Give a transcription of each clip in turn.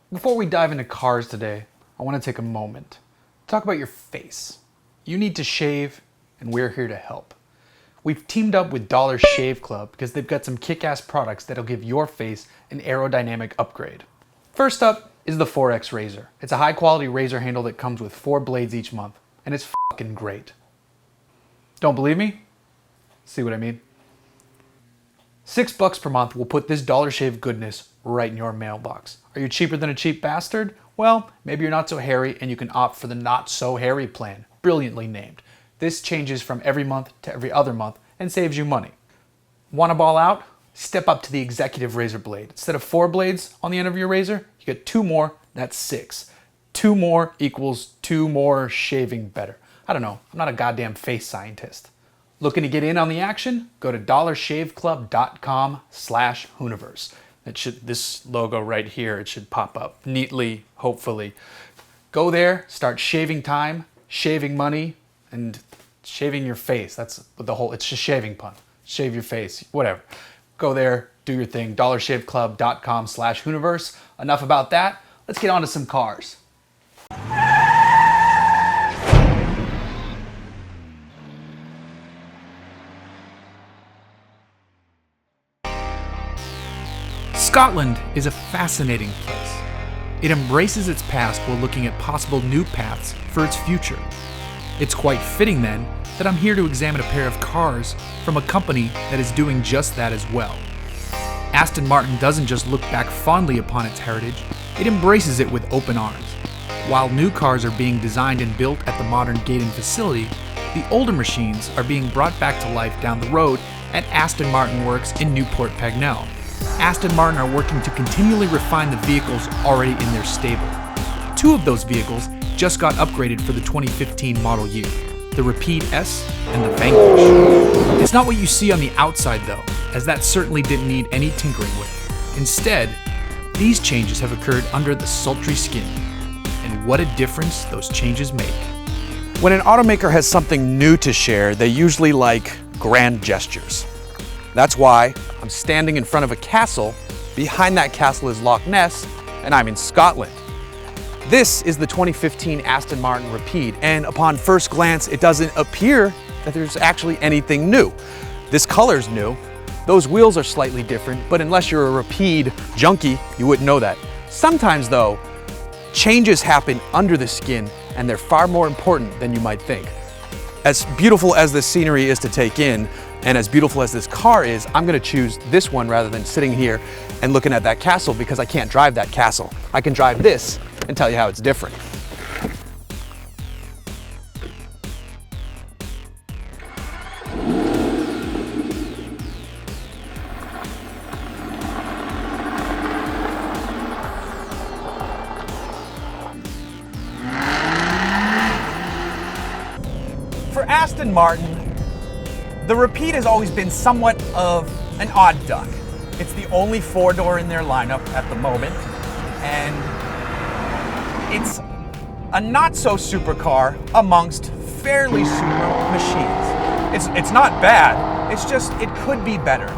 Before we dive into cars today, I want to take a moment to talk about your face. You need to shave, and we're here to help. We've teamed up with Dollar Shave Club because they've got some kick-ass products that'll give your face an aerodynamic upgrade. First up is the 4X razor. It's a high-quality razor handle that comes with 4 blades each month, and it's fucking great. Don't believe me? See what I mean? $6 per month will put this Dollar Shave goodness right in your mailbox. Are you cheaper than a cheap bastard? Well, maybe you're not so hairy and you can opt for the not so hairy plan. Brilliantly named. This changes from every month to every other month and saves you money. Want to ball out? Step up to the executive razor blade. Instead of 4 blades on the end of your razor, you get 2 more, that's 6. 2 more equals 2 more shaving better. I don't know, I'm not a goddamn face scientist. Looking to get in on the action? Go to dollarshaveclub.com/Hooniverse. This logo right here, it should pop up neatly, hopefully. Go there, start shaving time, shaving money, and shaving your face. That's the whole, it's just shaving pun. Shave your face, whatever. Go there, do your thing, dollarshaveclub.com/Hooniverse. Enough about that, let's get on to some cars. Scotland is a fascinating place. It embraces its past while looking at possible new paths for its future. It's quite fitting then that I'm here to examine a pair of cars from a company that is doing just that as well. Aston Martin doesn't just look back fondly upon its heritage, it embraces it with open arms. While new cars are being designed and built at the modern Gaydon facility, the older machines are being brought back to life down the road at Aston Martin Works in Newport Pagnell. Aston Martin are working to continually refine the vehicles already in their stable. 2 of those vehicles just got upgraded for the 2015 model year, the Rapide S and the Vanquish. It's not what you see on the outside though, as that certainly didn't need any tinkering with. Instead, these changes have occurred under the sultry skin. And what a difference those changes make. When an automaker has something new to share, they usually like grand gestures. That's why I'm standing in front of a castle. Behind that castle is Loch Ness, and I'm in Scotland. This is the 2015 Aston Martin Rapide, and upon first glance, it doesn't appear that there's actually anything new. This color's new. Those wheels are slightly different, but unless you're a Rapide junkie, you wouldn't know that. Sometimes though, changes happen under the skin, and they're far more important than you might think. As beautiful as this scenery is to take in, and as beautiful as this car is, I'm gonna choose this one rather than sitting here and looking at that castle because I can't drive that castle. I can drive this and tell you how it's different. For Aston Martin, the Rapide has always been somewhat of an odd duck. It's the only 4-door in their lineup at the moment, and it's a not-so-super car amongst fairly super machines. It's not bad, it's just it could be better.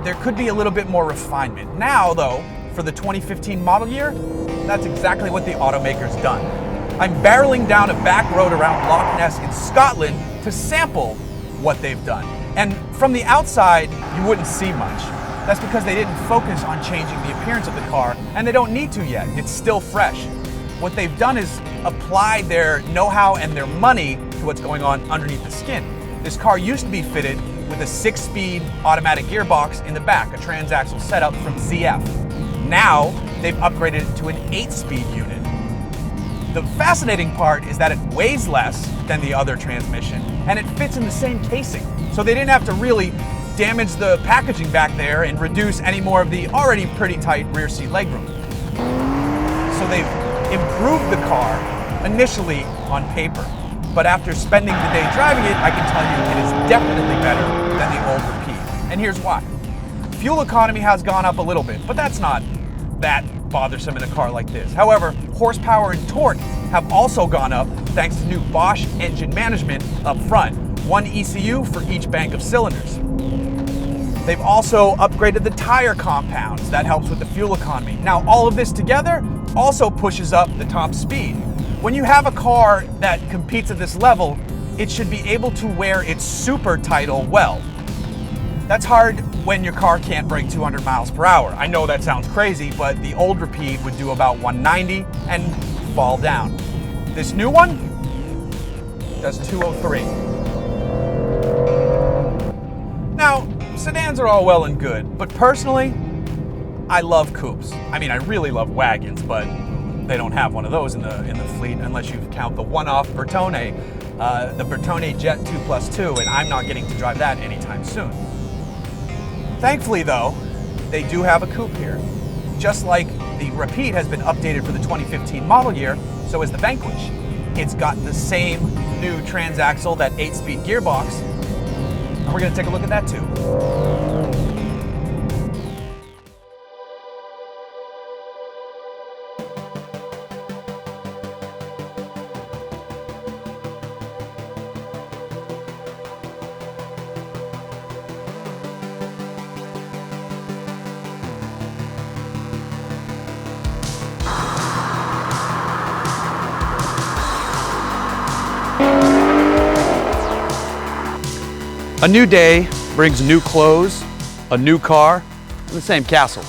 There could be a little bit more refinement. Now, though, for the 2015 model year, that's exactly what the automaker's done. I'm barreling down a back road around Loch Ness in Scotland to sample what they've done. And from the outside, you wouldn't see much. That's because they didn't focus on changing the appearance of the car, and they don't need to yet. It's still fresh. What they've done is apply their know-how and their money to what's going on underneath the skin. This car used to be fitted with a 6-speed automatic gearbox in the back, a transaxle setup from ZF. Now, they've upgraded it to an 8-speed unit. The fascinating part is that it weighs less than the other transmission, and it fits in the same casing. So they didn't have to really damage the packaging back there and reduce any more of the already pretty tight rear seat legroom. So they've improved the car initially on paper, but after spending the day driving it, I can tell you it is definitely better than the old Rapide. And here's why. Fuel economy has gone up a little bit, but that's not that bothersome in a car like this. However, horsepower and torque have also gone up thanks to new Bosch engine management up front, 1 ECU for each bank of cylinders. They've also upgraded the tire compounds. That helps with the fuel economy. Now, all of this together also pushes up the top speed. When you have a car that competes at this level, it should be able to wear its super title well. That's hard when your car can't break 200 miles per hour. I know that sounds crazy, but the old Rapide would do about 190 and fall down. This new one does 203. Now, sedans are all well and good, but personally, I love coupes. I mean, I really love wagons, but they don't have one of those in the fleet unless you count the one-off Bertone, the Bertone Jet 2+2, and I'm not getting to drive that anytime soon. Thankfully, though, they do have a coupe here. Just like the Rapide has been updated for the 2015 model year, so is the Vanquish. It's got the same new transaxle, that 8-speed gearbox, and we're going to take a look at that too. A new day brings new clothes, a new car, and the same castle.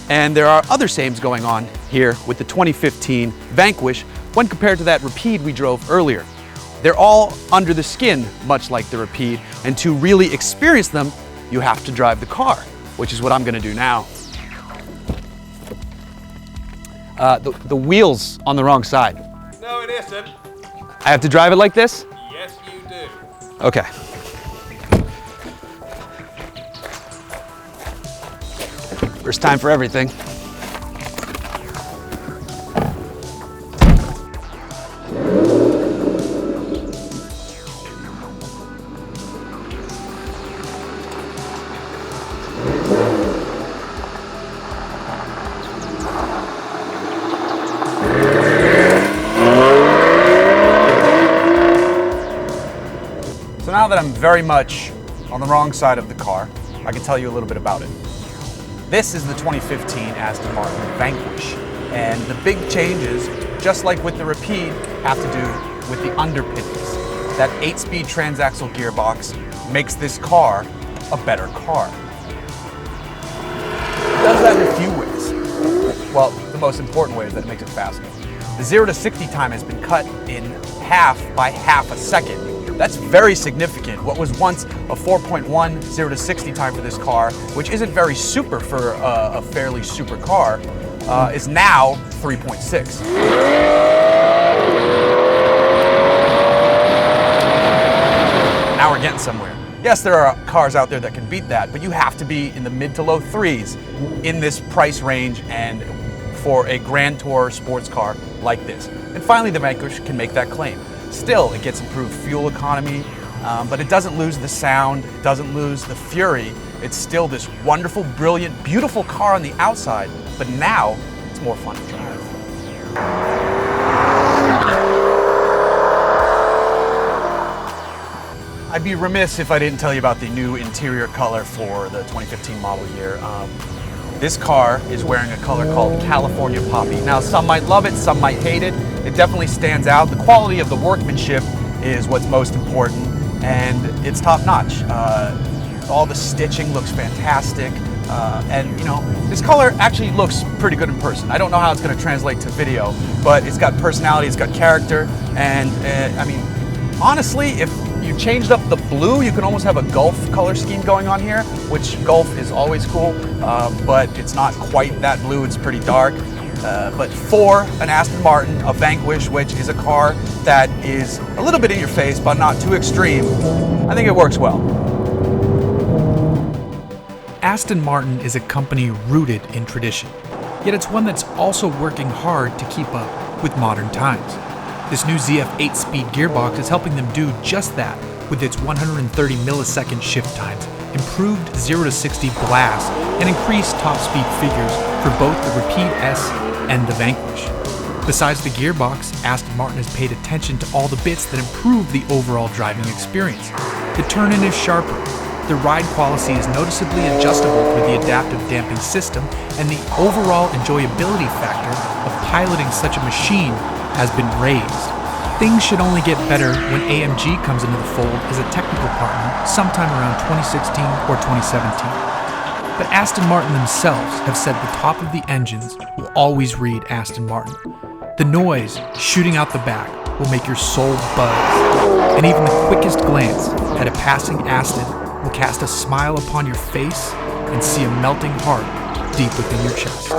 And there are other sames going on here with the 2015 Vanquish when compared to that Rapide we drove earlier. They're all under the skin, much like the Rapide, and to really experience them, you have to drive the car, which is what I'm gonna do now. The wheel's on the wrong side. No, it isn't. I have to drive it like this? Yes, you do. Okay. First time for everything. So now that I'm very much on the wrong side of the car, I can tell you a little bit about it. This is the 2015 Aston Martin Vanquish, and the big changes, just like with the Rapide, have to do with the underpinnings. That 8-speed transaxle gearbox makes this car a better car. It does that in a few ways. Well, the most important way is that it makes it faster. The 0 to 60 time has been cut in half by half a second. That's very significant. What was once a 4.1 0 to 60 time for this car, which isn't very super for a fairly super car, is now 3.6. Now we're getting somewhere. Yes, there are cars out there that can beat that, but you have to be in the mid to low threes in this price range and for a Grand Tour sports car like this. And finally, the Vanquish can make that claim. Still, it gets improved fuel economy, but it doesn't lose the sound, it doesn't lose the fury. It's still this wonderful, brilliant, beautiful car on the outside, but now it's more fun to drive. I'd be remiss if I didn't tell you about the new interior color for the 2015 model year. This car is wearing a color called California Poppy. Now, some might love it, some might hate it. It definitely stands out. The quality of the workmanship is what's most important, and it's top-notch. All the stitching looks fantastic, and you know, this color actually looks pretty good in person. I don't know how it's going to translate to video, but it's got personality, it's got character, and I mean, honestly, if you changed up the blue, you can almost have a Gulf color scheme going on here, which Gulf is always cool, but it's not quite that blue, it's pretty dark. But for an Aston Martin, a Vanquish, which is a car that is a little bit in your face, but not too extreme, I think it works well. Aston Martin is a company rooted in tradition, yet it's one that's also working hard to keep up with modern times. This new ZF 8-speed gearbox is helping them do just that with its 130 millisecond shift times, improved 0 to 60 blast, and increased top speed figures for both the Rapide S and the Vanquish. Besides the gearbox, Aston Martin has paid attention to all the bits that improve the overall driving experience. The turn-in is sharper, The ride quality is noticeably adjustable through the adaptive damping system, and the overall enjoyability factor of piloting such a machine has been raised. Things should only get better when AMG comes into the fold as a technical partner sometime around 2016 or 2017. But Aston Martin themselves have said the top of the engines will always read Aston Martin. The noise shooting out the back will make your soul buzz, and even the quickest glance at a passing Aston will cast a smile upon your face and see a melting heart deep within your chest.